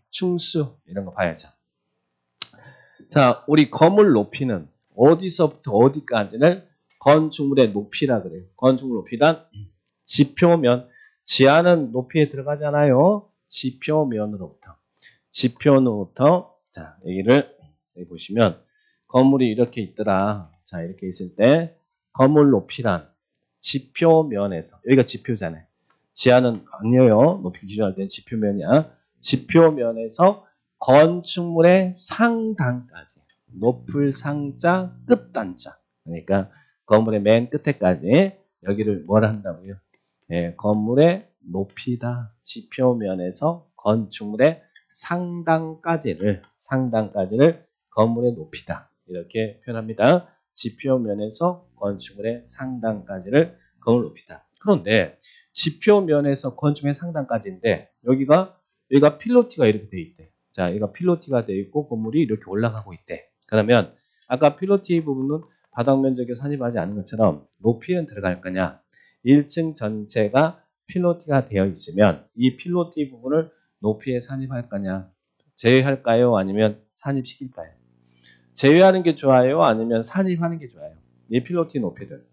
충수 이런 거 봐야죠. 자, 우리 건물 높이는 어디서부터 어디까지를 건축물의 높이라 그래요. 건축물 높이란 지표면, 지하는 높이에 들어가잖아요. 지표면으로부터. 자, 여기를 여기 보시면 건물이 이렇게 있더라. 자, 이렇게 있을 때 건물 높이란 지표면에서, 여기가 지표잖아요. 지하는 아니에요. 높이 기준할 때는 지표면이야. 지표면에서 건축물의 상단까지. 높을 상자, 끝단자. 그러니까 건물의 맨 끝에까지 여기를 뭘 한다고요? 예, 건물의 높이다. 지표면에서 건축물의 상단까지를 건물의 높이다. 이렇게 표현합니다. 지표면에서 건축물의 상단까지를 건물 높이다. 그런데 지표면에서 건축물의 상단까지인데 여기가 필로티가 이렇게 돼 있대. 자, 여기가 필로티가 돼 있고 건물이 이렇게 올라가고 있대. 그러면 아까 필로티 부분은 바닥 면적에 산입하지 않은 것처럼 높이는 들어갈 거냐? 1층 전체가 필로티가 되어 있으면 이 필로티 부분을 높이에 산입할 거냐? 제외할까요? 아니면 산입시킬까요? 제외하는 게 좋아요? 아니면 산입하는 게 좋아요? 이 필로티 높이들.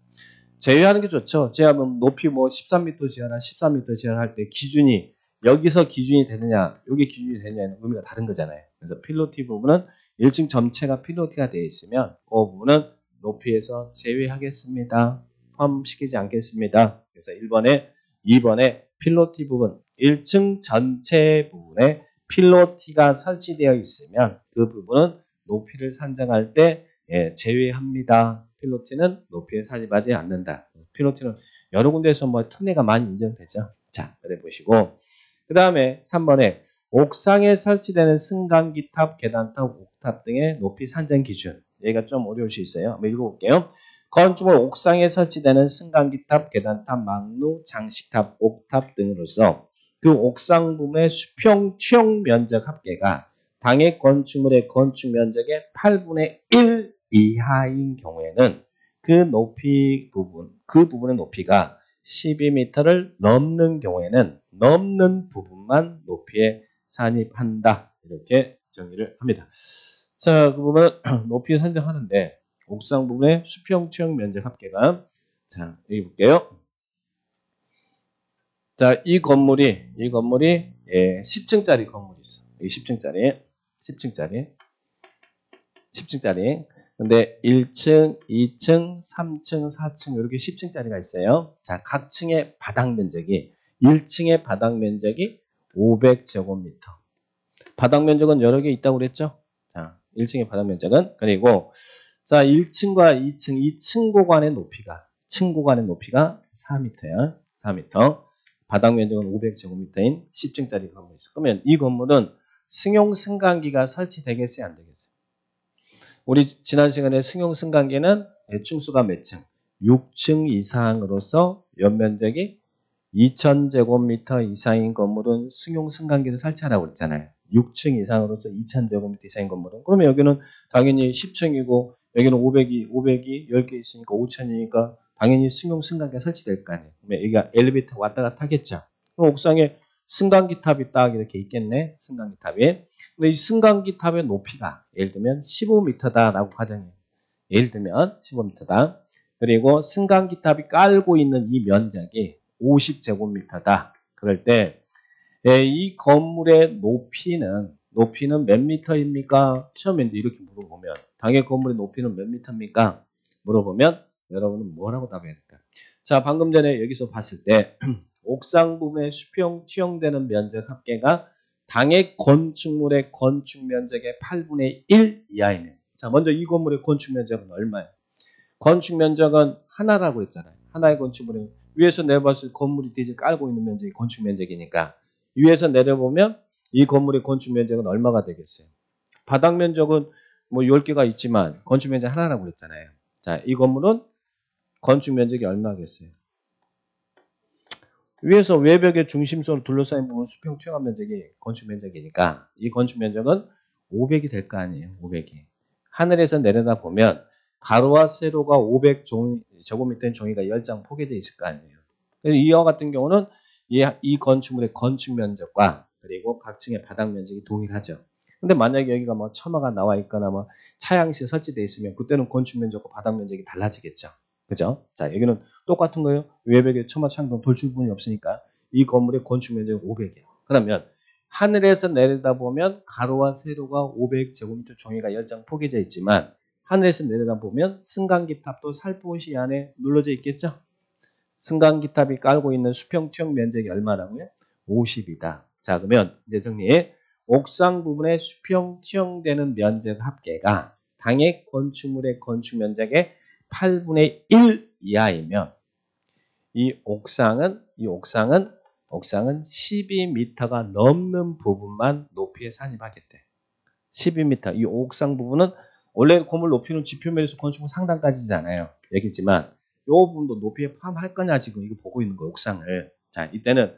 제외하는 게 좋죠. 제외하면 높이 뭐 13m 지하나 14m 지하 할 때 기준이 여기서 기준이 되느냐, 여기 기준이 되느냐는 의미가 다른 거잖아요. 그래서 필로티 부분은 1층 전체가 필로티가 되어 있으면 그 부분은 높이에서 제외하겠습니다. 포함시키지 않겠습니다. 그래서 1번에 2번에 필로티 부분 1층 전체 부분에 필로티가 설치되어 있으면 그 부분은 높이를 산정할 때 제외합니다. 필로티는 높이에 산입하지 않는다. 필로티는 여러 군데에서 뭐 특례가 많이 인정되죠. 자, 그래 보시고 그 다음에 3번에 옥상에 설치되는 승강기탑, 계단탑, 옥탑 등의 높이 산정 기준. 얘가 좀 어려울 수 있어요. 한번 읽어볼게요. 건축물 옥상에 설치되는 승강기탑, 계단탑, 망루, 장식탑, 옥탑 등으로서 그 옥상 부분의 수평 취용 면적 합계가 당해 건축물의 건축 면적의 8분의 1 이하인 경우에는 그 부분의 높이가 12m를 넘는 경우에는 넘는 부분만 높이에 산입한다. 이렇게 정의를 합니다. 자, 그 부분은 높이 산정하는데 옥상 부분의 수평 취용 면적 합계가 자, 여기 볼게요. 자, 이 건물이 10층짜리 건물이 있어. 이 10층짜리. 근데 1층, 2층, 3층, 4층 이렇게 10층짜리가 있어요. 자, 각 층의 바닥 면적이 1층의 바닥 면적이 500제곱미터. 바닥 면적은 여러 개 있다고 그랬죠? 자, 1층의 바닥 면적은 그리고 자, 1층과 2층, 이 층 고간의 높이가 4m야. 4m. 바닥 면적은 500제곱미터인 10층짜리 건물이 있어. 그러면 이 건물은 승용 승강기가 설치되겠어요, 안 되겠어요? 우리 지난 시간에 승용 승강기는 층수가 몇 층? 6층 이상으로서 연면적이 2000제곱미터 이상인 건물은 승용 승강기를 설치하라고 그랬잖아요. 6층 이상으로서 2000제곱미터 이상인 건물은. 그러면 여기는 당연히 10층이고 여기는 500이 10개 있으니까 5000이니까 당연히 승용 승강기가 설치될 거 아니에요. 그러면 여기가 엘리베이터 왔다 갔다 하겠죠. 그럼 옥상에 승강기 탑이 딱 이렇게 있겠네. 승강기 탑이. 근데 이 승강기 탑의 높이가 예를 들면 15m다라고 가정해요. 예를 들면 15m다. 그리고 승강기 탑이 깔고 있는 이 면적이 50제곱미터다. 그럴 때 이 건물의 높이는 몇 미터입니까? 시험에 이렇게 물어보면 당의 건물의 높이는 몇 미터입니까? 물어보면 여러분은 뭐라고 답해야 될까? 자, 방금 전에 여기서 봤을 때 옥상 부분의 수평 취용되는 면적 합계가 당의 건축물의 건축 면적의 8분의 1 이하이네. 자, 먼저 이 건물의 건축 면적은 얼마예요? 건축 면적은 하나라고 했잖아요. 하나의 건축물은 위에서 내려봤을 건물이 대지 깔고 있는 면적이 건축 면적이니까 위에서 내려보면 이 건물의 건축 면적은 얼마가 되겠어요? 바닥 면적은 뭐 10개가 있지만 건축 면적 하나라고 그랬잖아요. 자, 이 건물은 건축 면적이 얼마겠어요? 위에서 외벽의 중심선으로 둘러싸인 부분 수평 취용한 면적이 건축 면적이니까 이 건축 면적은 500이 될 거 아니에요. 500이. 하늘에서 내려다 보면 가로와 세로가 500제곱미터인 종이가 10장 포개져 있을 거 아니에요. 그래서 이와 같은 경우는 이 건축물의 건축 면적과 그리고 각 층의 바닥 면적이 동일하죠. 근데 만약에 여기가 뭐 처마가 나와 있거나 뭐 차양시 설치되어 있으면 그때는 건축 면적과 바닥 면적이 달라지겠죠. 그죠? 자, 여기는 똑같은 거예요. 외벽에 처마 창동 돌출 부분이 없으니까 이 건물의 건축 면적은 500이에요. 그러면 하늘에서 내려다보면 가로와 세로가 500제곱미터 종이가 10장 포개져 있지만 하늘에서 내려다보면 승강기탑도 살포시 안에 눌러져 있겠죠? 승강기탑이 깔고 있는 수평 투영 면적이 얼마라고요? 50이다. 자, 그러면 이제 정리해. 옥상 부분에 수평 투영되는 면적 합계가 당해 건축물의 건축 면적의 8분의 1 이하이면 이 옥상은 12m가 넘는 부분만 높이에 산입하겠대. 12m. 이 옥상 부분은 원래 건물 높이는 지표면에서 건축물 상단까지잖아요. 얘기지만 이 부분도 높이에 포함할 거냐 지금 이거 보고 있는 거예요. 옥상을. 자, 이때는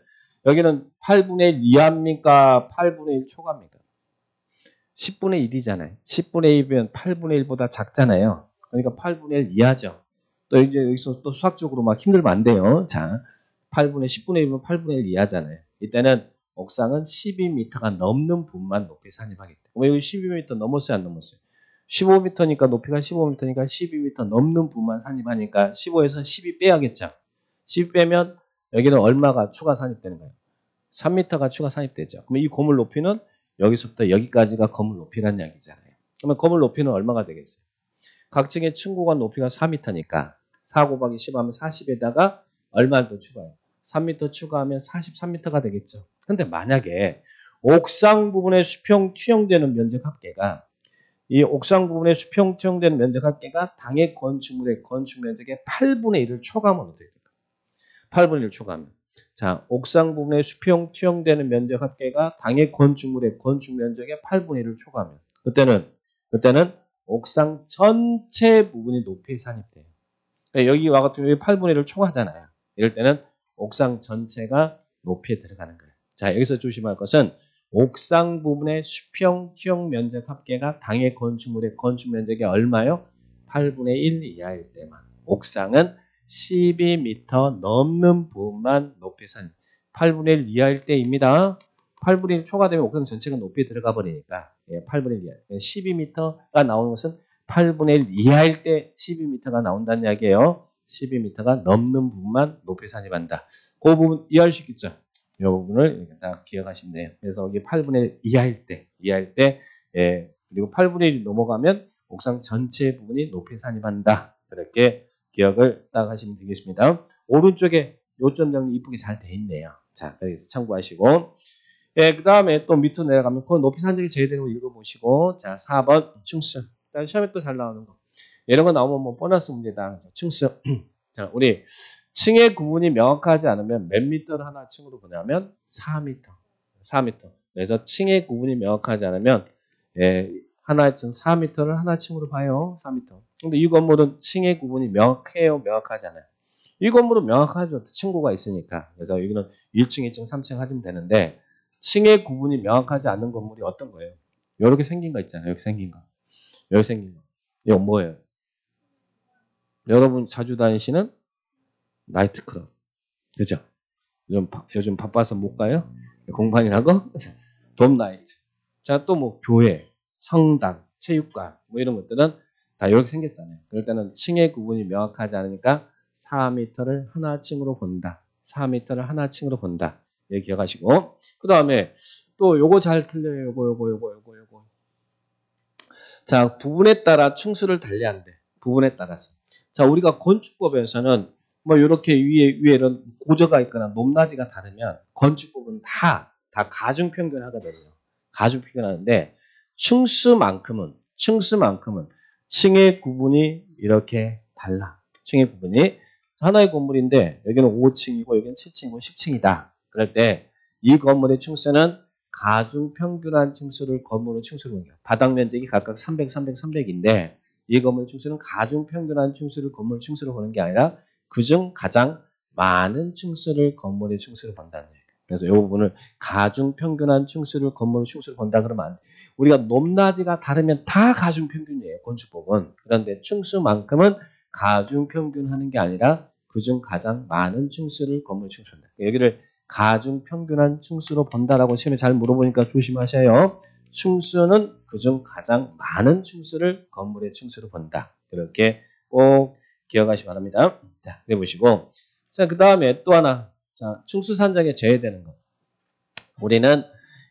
여기는 8분의 1 이하입니까? 8분의 1 초과입니까? 10분의 1이잖아요. 10분의 1이면 8분의 1보다 작잖아요. 그러니까 8분의 1 이하죠. 또 이제 여기서 또 수학적으로 막 힘들면 안 돼요. 자, 8분의 10분의 1이면 8분의 1 이하잖아요. 이때는 옥상은 12m가 넘는 부분만 높이 산입하겠다. 왜 여기 12m 넘었어요? 안 넘었어요? 15m니까 높이가 15m니까 12m 넘는 부분만 산입하니까 15에서 12 빼야겠죠. 12 빼면 여기는 얼마가 추가 산입되는 거예요? 3m가 추가 산입되죠. 그러면 이 건물 높이는 여기서부터 여기까지가 건물 높이라는 이야기잖아요. 그러면 건물 높이는 얼마가 되겠어요? 각 층의 층고간 높이가 4m니까 4 곱하기 10 하면 40에다가 얼마를 더 추가해요? 3m 추가하면 43m가 되겠죠. 근데 만약에 옥상 부분에 수평 투영되는 면적 합계가 이 옥상 부분에 수평 투영되는 면적 합계가 당해 건축물의 건축 면적의 8분의 1을 초과하면 어떻게 될까? 8분의 1 초과하면. 자, 옥상 부분에 수평 투영되는 면적 합계가 당해 건축물의 건축 면적의 8분의 1을 초과하면. 그때는 옥상 전체 부분이 높이에 산입돼요. 그러니까 여기와 같은 경우에 8분의 1을 초과하잖아요. 이럴 때는 옥상 전체가 높이에 들어가는 거예요. 자, 여기서 조심할 것은 옥상 부분의 수평 투영 면적 합계가 당해 건축물의 건축 면적이 얼마요? 8분의 1 이하일 때만. 옥상은 12m 넘는 부분만 높이 산 8분의 1 이하일 때입니다. 8분의 1 초과되면 옥상 전체가 높이에 들어가 버리니까 8분의 1 이하. 12m가 나오는 것은 8분의 1 이하일 때 12m가 나온다는 이야기예요. 12m가 넘는 부분만 높이 산입한다. 그 부분 이해할 수 있겠죠? 이 부분을 이렇게 딱 기억하시면 돼요. 그래서 여기 8분의 1 이하일 때, 그리고 8분의 1이 넘어가면 옥상 전체 부분이 높이 산입한다. 그렇게 기억을 딱 하시면 되겠습니다. 오른쪽에 요점 정리 이쁘게 잘 돼 있네요. 자, 여기서 참고하시고. 그 다음에 또 밑으로 내려가면 그 높이 산적이 제외되는 거 읽어보시고. 자, 4번 층수. 시험에 또 잘 나오는 거. 이런 거 나오면 뭐 보너스 문제다. 층수. 자, 우리 층의 구분이 명확하지 않으면 몇 미터를 하나 층으로 보냐면 4m. 4m. 그래서 층의 구분이 명확하지 않으면 하나의 층 4m를 하나 층으로 봐요. 4m. 근데 이 건물은 층의 구분이 명확해요? 명확하지 않아요? 이 건물은 명확하죠. 층고가 있으니까. 그래서 여기는 1층, 2층, 3층 하시면 되는데 층의 구분이 명확하지 않는 건물이 어떤 거예요? 이렇게 생긴 거 있잖아요. 이렇게 생긴 거. 여기 생긴 거. 이거 뭐예요? 여러분 자주 다니시는 나이트클럽. 그죠? 요즘 바빠서 못 가요? 공반이라고? 돔나이트. 자, 또 뭐 교회, 성당, 체육관 뭐 이런 것들은 다 이렇게 생겼잖아요. 그럴 때는 층의 구분이 명확하지 않으니까 4m를 하나 층으로 본다. 4m를 하나 층으로 본다. 예, 기억하시고. 그 다음에 또 요거 잘 틀려요. 요거. 자, 부분에 따라 층수를 달리한대. 부분에 따라서. 자, 우리가 건축법에서는 뭐 이렇게 위에 이런 고저가 있거나 높낮이가 다르면 건축법은 다 가중평균 하거든요. 가중평균 하는데 층수만큼은 층의 구분이 이렇게 달라. 층의 구분이 하나의 건물인데 여기는 5층이고 여기는 7층이고 10층이다. 그럴 때 이 건물의 층수는 가중평균한 층수를 건물의 층수로 보는 거예요. 바닥 면적이 각각 300, 300, 300인데 이 건물의 층수는 가중평균한 층수를 건물 층수로 보는 게 아니라 그중 가장 많은 층수를 건물의 층수로 본다는 얘기예요. 그래서 이 부분을 가중평균한 층수를 건물의 층수로 본다 그러면 안 돼. 우리가 높낮이가 다르면 다 가중평균이에요. 건축법은. 그런데 층수만큼은 가중평균하는 게 아니라 그중 가장 많은 층수를 건물의 층수로 본다. 여기를 가중 평균한 충수로 본다라고 시험에 잘 물어보니까 조심하셔요. 충수는 그중 가장 많은 충수를 건물의 충수로 본다. 그렇게 꼭 기억하시기 바랍니다. 자, 그래 보시고. 자, 그 다음에 또 하나. 자, 충수산정에 제외되는 것. 우리는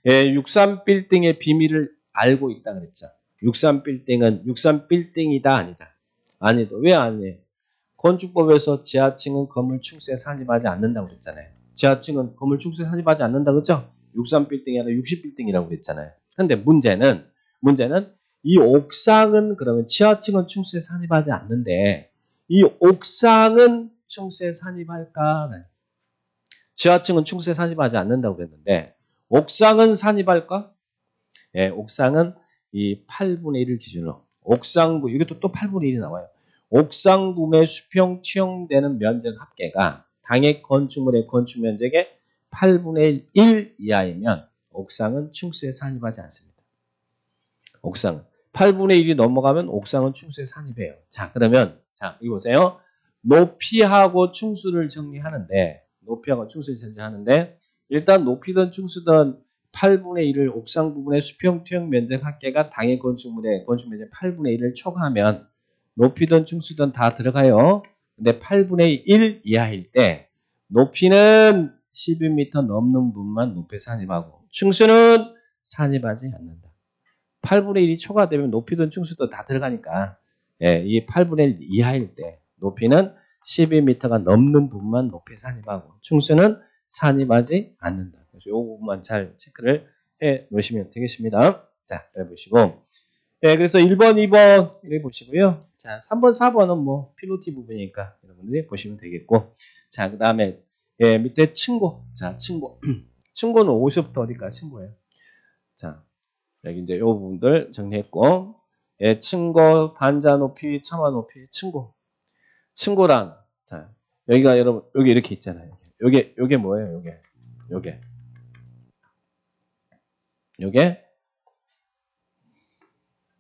63빌딩의 비밀을 알고 있다 그랬죠. 63빌딩은 63빌딩이다 아니다. 아니다. 왜 아니에요? 건축법에서 지하층은 건물 충수에 산입하지 않는다고 그랬잖아요. 지하층은 건물 충수에 산입하지 않는다 그랬죠? 63빌딩이 아니라 60빌딩이라고 그랬잖아요. 근데 문제는 이 옥상은 그러면 지하층은 충수에 산입하지 않는데 이 옥상은 충수에 산입할까? 지하층은 충수에 산입하지 않는다고 그랬는데 옥상은 산입할까? 예, 옥상은 이 8분의 1을 기준으로 옥상부 이것도 또 8분의 1이 나와요. 옥상부의 수평 취용되는 면적 합계가 당해 건축물의 건축 면적의 8분의 1 이하이면 옥상은 충수에 산입하지 않습니다. 옥상은 8분의 1이 넘어가면 옥상은 충수에 산입해요. 자, 그러면 자, 이거 보세요. 높이하고 충수를 정리하는데 일단 높이든 충수든 8분의 1을 옥상 부분의 수평 투영 면적 합계가 당해 건축물의 건축 면적 8분의 1을 초과하면 높이든 충수든 다 들어가요. 근데 8분의 1 이하일 때 높이는 12m 넘는 부분만 높이 산입하고 충수는 산입하지 않는다. 8분의 1이 초과되면 높이든 충수든 다 들어가니까 예, 이 8분의 1 이하일 때 높이는 12m가 넘는 부분만 높이 산입하고 충수는 산입하지 않는다. 그래서 이 부분만 잘 체크를 해 놓으시면 되겠습니다. 자, 해보시고 예, 그래서 1번, 2번 이렇게 보시고요. 자, 3번, 4번은 뭐 필로티 부분이니까 여러분들이 보시면 되겠고 자, 그 다음에 예, 밑에 층고. 자, 층고. 층고는 어디서부터 어디까지 층고예요? 자, 여기 이제 이 부분들 정리했고 예, 층고, 반자 높이, 처마 높이, 층고. 층고란 자, 여기가 여러분 여기 이렇게 있잖아요. 요게 뭐예요? 요게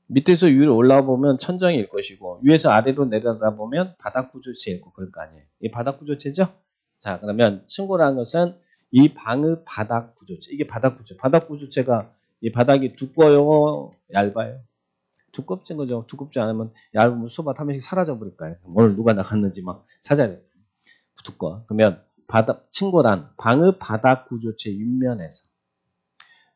밑에서 위로 올라와 보면 천정일 것이고 위에서 아래로 내려다 보면 바닥 구조체일 거 그럴 거 아니에요. 이 바닥 구조체죠? 자, 그러면 층고라는 것은 이 방의 바닥 구조체. 이게 바닥 구조. 바닥 구조체가 이 바닥이 두꺼워요, 얇아요? 두껍진 거죠. 두껍지 않으면 얇으면 수박 한 번씩 사라져 버릴 거예요. 오늘 누가 나갔는지 막 찾아야 돼. 두꺼워. 그러면 바닥 층고란 방의 바닥 구조체 윗면에서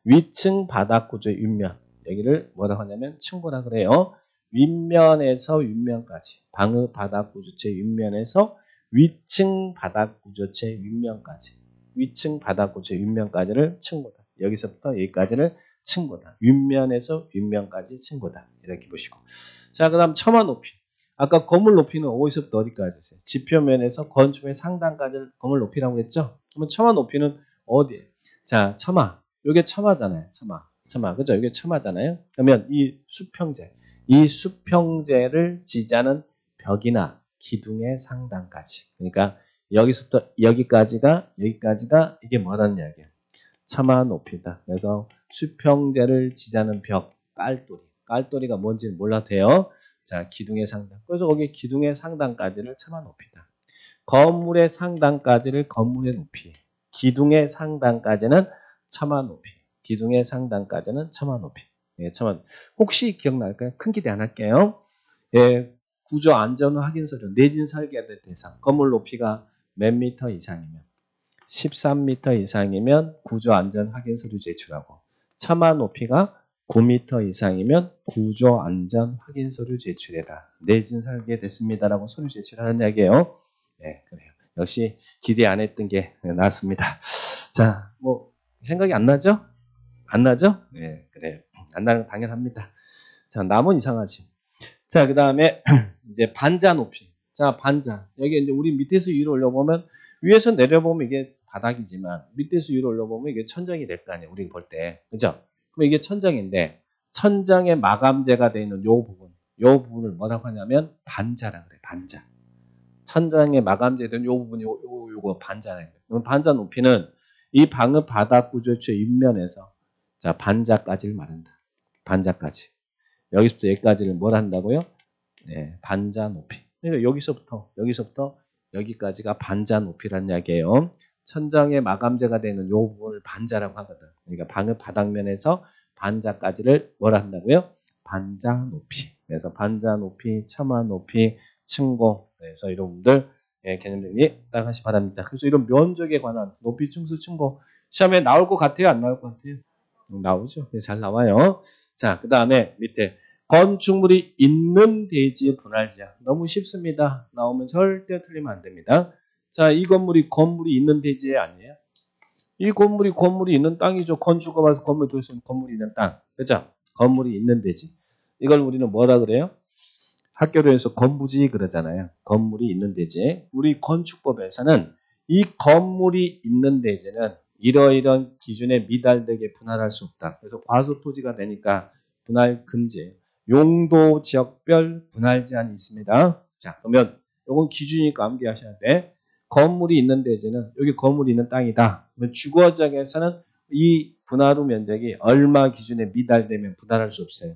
위층 바닥 구조 윗면 여기를 뭐라고 하냐면 층고라 그래요. 윗면에서 윗면까지 방의 바닥 구조체 윗면에서 위층 바닥 구조체 윗면까지 위층 바닥 구조체 윗면까지를 층고다. 여기서부터 여기까지를 층고다. 윗면에서 윗면까지 층고다. 이렇게 보시고 자, 그 다음 처마 높이 아까 건물 높이는 어디서부터 어디까지 있어요? 지표면에서 건축의 상단까지를 건물 높이라고 했죠? 그러면 처마 높이는 어디에? 자, 처마. 이게 처마잖아요. 처마. 그죠? 이게 처마잖아요. 그러면 이 수평제를 지자는 벽이나 기둥의 상단까지. 그러니까 여기서부터 여기까지가 이게 뭐라는 이야기예요? 처마 높이다. 그래서 수평제를 지자는 벽, 깔돌이가 뭔지는 몰라도 돼요. 자, 기둥의 상단. 그래서 거기 기둥의 상단까지를 처마 높이다. 건물의 상단까지를 건물의 높이. 기둥의 상단까지는 처마 높이. 기둥의 상단까지는 처마 높이. 예, 처마. 혹시 기억날까요? 큰 기대 안 할게요. 예, 구조 안전 확인 서류, 내진 설계의 대상. 건물 높이가 몇 미터 이상이면 13m 이상이면 구조 안전 확인 서류 제출하고 처마 높이가 9m 이상이면 구조 안전 확인 서류 제출해라. 내진 설계됐습니다라고 서류 제출하는 이야기예요. 네, 그래요. 역시 기대 안 했던 게 나왔습니다. 자, 뭐 생각이 안 나죠? 안 나죠? 네, 그래요. 안 나는 건 당연합니다. 자, 남은 이상하지. 자, 그 다음에 이제 반자 높이. 자, 반자. 여기 이제 우리 밑에서 위로 올려보면 위에서 내려보면 이게 바닥이지만 밑에서 위로 올려보면 이게 천정이 될 거 아니에요. 우리 볼 때. 그죠? 그럼 이게 천정인데 천정에 마감재가 되어 있는 요 부분을 뭐라고 하냐면 반자라 그래. 반자. 천장에 마감재된 요 부분이 요거 반자라는 거예요. 그럼 반자 높이는 이 방의 바닥 구조체 윗면에서 자, 반자까지를 말한다. 반자까지. 여기서부터 여기까지를 뭘 한다고요? 네, 반자 높이. 그러니까 여기서부터 여기까지가 반자 높이란 이야기예요. 천장의 마감재가 되는 요 부분을 반자라고 하거든. 그러니까 방의 바닥면에서 반자까지를 뭐라 한다고요? 반자 높이. 그래서 반자 높이, 처마 높이, 층고. 그래서 이런 분들 개념 정리 딱 하시 바랍니다. 그래서 이런 면적에 관한 높이, 층수, 층고 시험에 나올 것 같아요? 안 나올 것 같아요? 나오죠. 잘 나와요. 자, 그 다음에 밑에 건축물이 있는 대지의 분할지하. 너무 쉽습니다. 나오면 절대 틀리면 안 됩니다. 자, 이 건물이 있는 대지에 아니에요? 이 건물이 있는 땅이죠. 건축가 와서 건물 둘 수 있는 건물이 있는 땅. 그죠? 건물이 있는 대지. 이걸 우리는 뭐라 그래요? 학교에서 건부지 그러잖아요. 건물이 있는 대지. 우리 건축법에서는 이 건물이 있는 대지는 이러이런 기준에 미달되게 분할할 수 없다. 그래서 과소토지가 되니까 분할 금지. 용도 지역별 분할 제한이 있습니다. 자, 그러면 이건 기준이니까 암기하셔야 돼. 건물이 있는 대지는 여기 건물이 있는 땅이다. 그러면 주거지역에서는 이 분할 후 면적이 얼마 기준에 미달되면 분할할 수 없어요.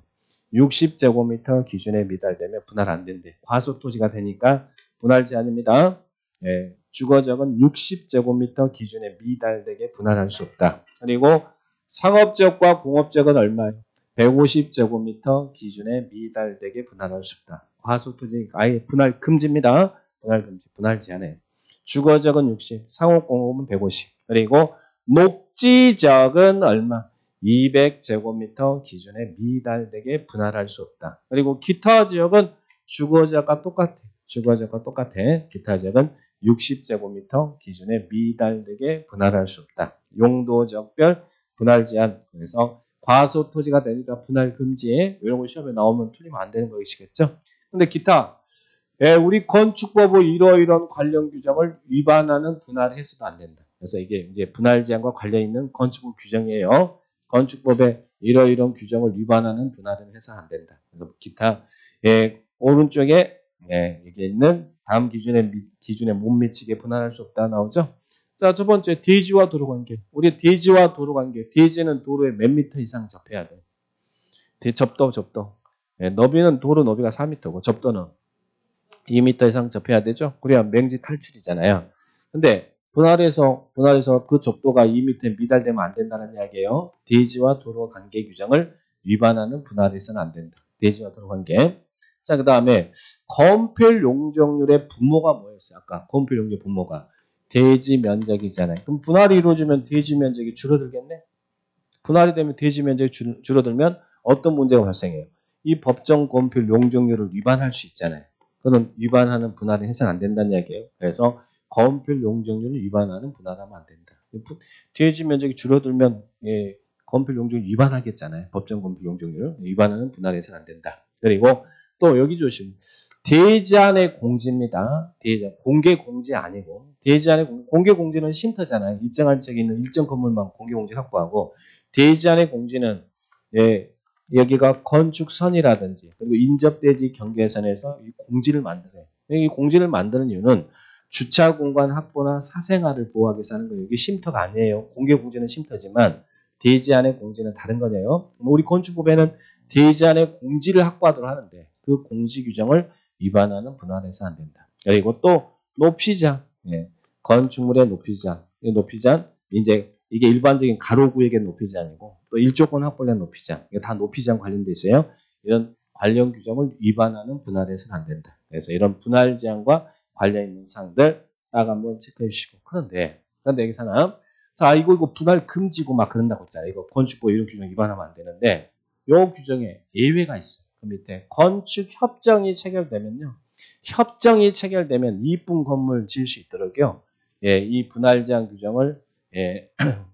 60제곱미터 기준에 미달되면 분할 안 된대. 과소토지가 되니까 분할 제한입니다. 예, 주거지역은 60제곱미터 기준에 미달되게 분할할 수 없다. 그리고 상업지역과 공업지역은 얼마예요? 150제곱미터 기준에 미달되게 분할할 수 없다. 과소토지 아예 분할 금지입니다. 분할 금지, 분할 제한해. 주거지역은 60, 상업공업은 150. 그리고 녹지지역은 얼마? 200제곱미터 기준에 미달되게 분할할 수 없다. 그리고 기타 지역은 주거지역과 똑같아. 주거지역과 똑같아. 기타 지역은 60제곱미터 기준에 미달되게 분할할 수 없다. 용도지역별 분할 제한. 그래서 과소토지가 되니까 분할 금지에 이런 거 시험에 나오면 틀리면 안 되는 것이겠죠. 근데 기타 우리 건축법의 이러이런 관련 규정을 위반하는 분할을 해서도 안 된다. 그래서 이게 이제 분할 제한과 관련 있는 건축법 규정이에요. 건축법에 이러이런 규정을 위반하는 분할은 해서 안 된다. 그래서 기타 오른쪽에 여기 있는 다음 기준에 못 미치게 분할할 수 없다 나오죠. 자, 첫 번째 대지와 도로 관계. 우리 대지와 도로 관계. 대지는 도로에 몇 미터 이상 접해야 돼. 접도. 너비는 도로 너비가 4m고 접도는 2m 이상 접해야 되죠. 그래야 맹지 탈출이잖아요. 근데 분할해서 그 접도가 2m에 미달되면 안 된다는 이야기예요. 대지와 도로 관계 규정을 위반하는 분할해서는 안 된다. 대지와 도로 관계. 자, 그 다음에 건폐 용적률의 분모가 뭐였어요? 아까 건폐 용적 분모가 대지 면적이잖아요. 그럼 분할이 이루어지면 대지 면적이 줄어들겠네? 분할이 되면 대지 면적이 줄어들면 어떤 문제가 발생해요? 이 법정 건폐 용적률을 위반할 수 있잖아요. 그는 위반하는 분할은 해서는 안 된다는 이야기예요. 그래서 건폐 용적률을 위반하는 분할하면 안 된다. 대지 면적이 줄어들면 건폐 용적률 위반하겠잖아요. 법정 건폐 용적률을 위반하는 분할해서는 안 된다. 그리고 또 여기 조심. 대지 안의 공지입니다. 공개 공지 아니고 대지 안의 공개 공지는 쉼터잖아요. 일정한 책에 있는 일정 건물만 공개 공지 확보하고 대지 안의 공지는 여기가 건축선이라든지 그리고 인접대지 경계선에서 이 공지를 만들어요. 이 공지를 만드는 이유는 주차 공간 확보나 사생활을 보호하기 위해서 하는 거예요. 이게 쉼터가 아니에요. 공개 공지는 쉼터지만 대지 안의 공지는 다른 거네요. 우리 건축법에는 대지 안의 공지를 확보하도록 하는데 그 공지 규정을 위반하는 분할해서 안 된다. 그리고 또 높이장, 건축물의 높이장, 이제 이게 일반적인 가로구역의 높이장이고 또 일조권 확보된 높이장, 이게 다 높이장 관련돼 있어요. 이런 관련 규정을 위반하는 분할해서는 안 된다. 그래서 이런 분할 제한과 관련 있는 사항들 딱 한번 체크해 주시고. 그런데 여기서는 자 이거 분할 금지고 막 그런다고 했잖아요. 이거 건축법 이런 규정 위반하면 안 되는데 이 규정에 예외가 있어요. 그 밑에 건축 협정이 체결되면요. 협정이 체결되면 이쁜 건물 지을 수 있도록요. 이 분할 제한 규정을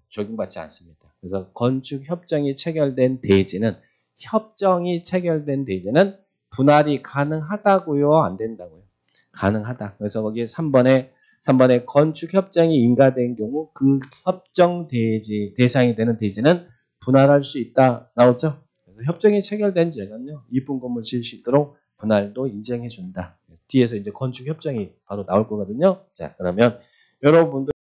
적용받지 않습니다. 그래서 건축 협정이 체결된 대지는 분할이 가능하다고요, 안 된다고요? 가능하다. 그래서 거기에 3번에 건축 협정이 인가된 경우 그 협정 대지 대상이 되는 대지는 분할할 수 있다 나오죠? 그래서 협정이 체결된 지역은요, 이쁜 건물 지을 수 있도록 분할도 인정해 준다. 뒤에서 이제 건축 협정이 바로 나올 거거든요. 자, 그러면 여러분들